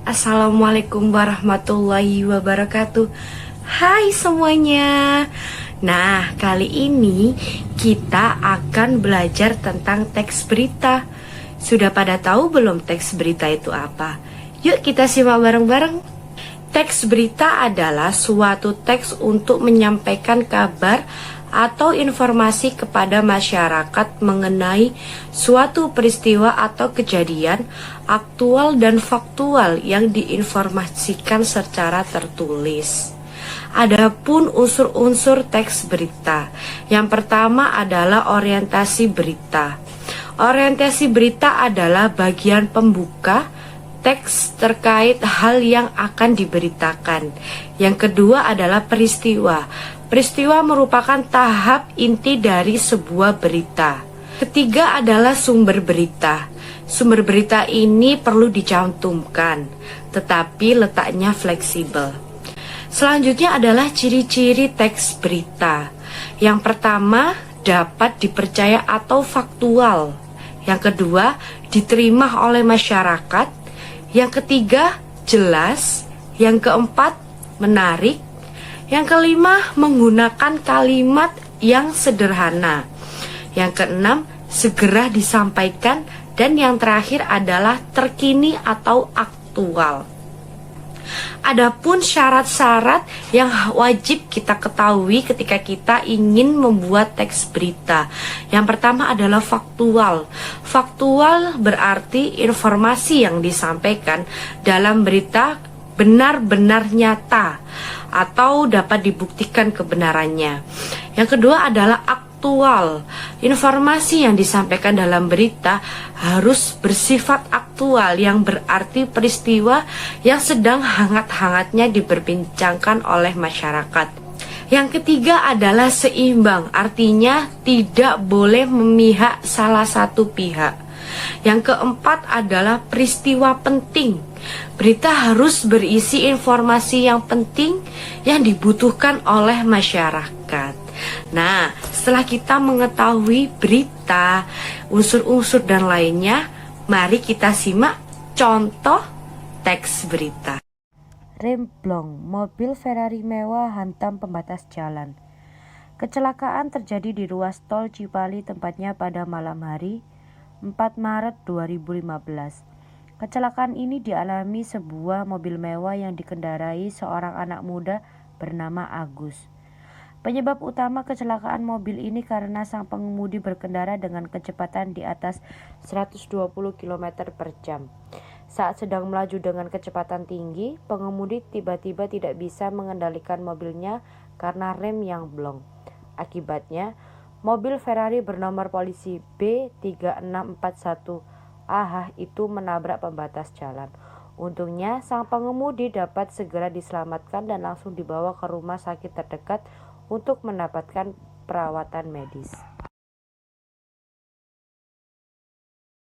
Assalamualaikum warahmatullahi wabarakatuh. Hai semuanya. Nah, kali ini kita akan belajar tentang teks berita. Sudah pada tahu belum teks berita itu apa? Yuk kita simak bareng-bareng. Teks berita adalah suatu teks untuk menyampaikan kabar atau informasi kepada masyarakat mengenai suatu peristiwa atau kejadian aktual dan faktual yang diinformasikan secara tertulis. Adapun unsur-unsur teks berita, yang pertama adalah orientasi berita. Orientasi berita adalah bagian pembuka teks terkait hal yang akan diberitakan. Yang kedua adalah peristiwa. Peristiwa merupakan tahap inti dari sebuah berita. Ketiga adalah sumber berita. Sumber berita ini perlu dicantumkan, tetapi letaknya fleksibel. Selanjutnya adalah ciri-ciri teks berita. Yang pertama, dapat dipercaya atau faktual. Yang kedua, diterima oleh masyarakat. Yang ketiga, jelas. Yang keempat, menarik. Yang kelima, menggunakan kalimat yang sederhana. Yang keenam, segera disampaikan. Dan yang terakhir adalah terkini atau aktual. Adapun syarat-syarat yang wajib kita ketahui ketika kita ingin membuat teks berita. Yang pertama adalah faktual. Faktual berarti informasi yang disampaikan dalam berita benar-benar nyata atau dapat dibuktikan kebenarannya. Yang kedua adalah aktual. Informasi yang disampaikan dalam berita harus bersifat aktual, yang berarti peristiwa yang sedang hangat-hangatnya diperbincangkan oleh masyarakat. Yang ketiga adalah seimbang, artinya tidak boleh memihak salah satu pihak. Yang keempat adalah peristiwa penting. Berita harus berisi informasi yang penting yang dibutuhkan oleh masyarakat. Nah, setelah kita mengetahui berita, unsur-unsur dan lainnya, mari kita simak contoh teks berita. Rem blong, mobil Ferrari mewah hantam pembatas jalan. Kecelakaan terjadi di ruas tol Cipali, tempatnya pada malam hari 4 Maret 2015. Kecelakaan ini dialami sebuah mobil mewah yang dikendarai seorang anak muda bernama Agus. Penyebab utama kecelakaan mobil ini karena sang pengemudi berkendara dengan kecepatan di atas 120 km per jam. Saat sedang melaju dengan kecepatan tinggi, pengemudi tiba-tiba tidak bisa mengendalikan mobilnya karena rem yang blong. Akibatnya, mobil Ferrari bernomor polisi B3641AH itu menabrak pembatas jalan. Untungnya, sang pengemudi dapat segera diselamatkan dan langsung dibawa ke rumah sakit terdekat untuk mendapatkan perawatan medis.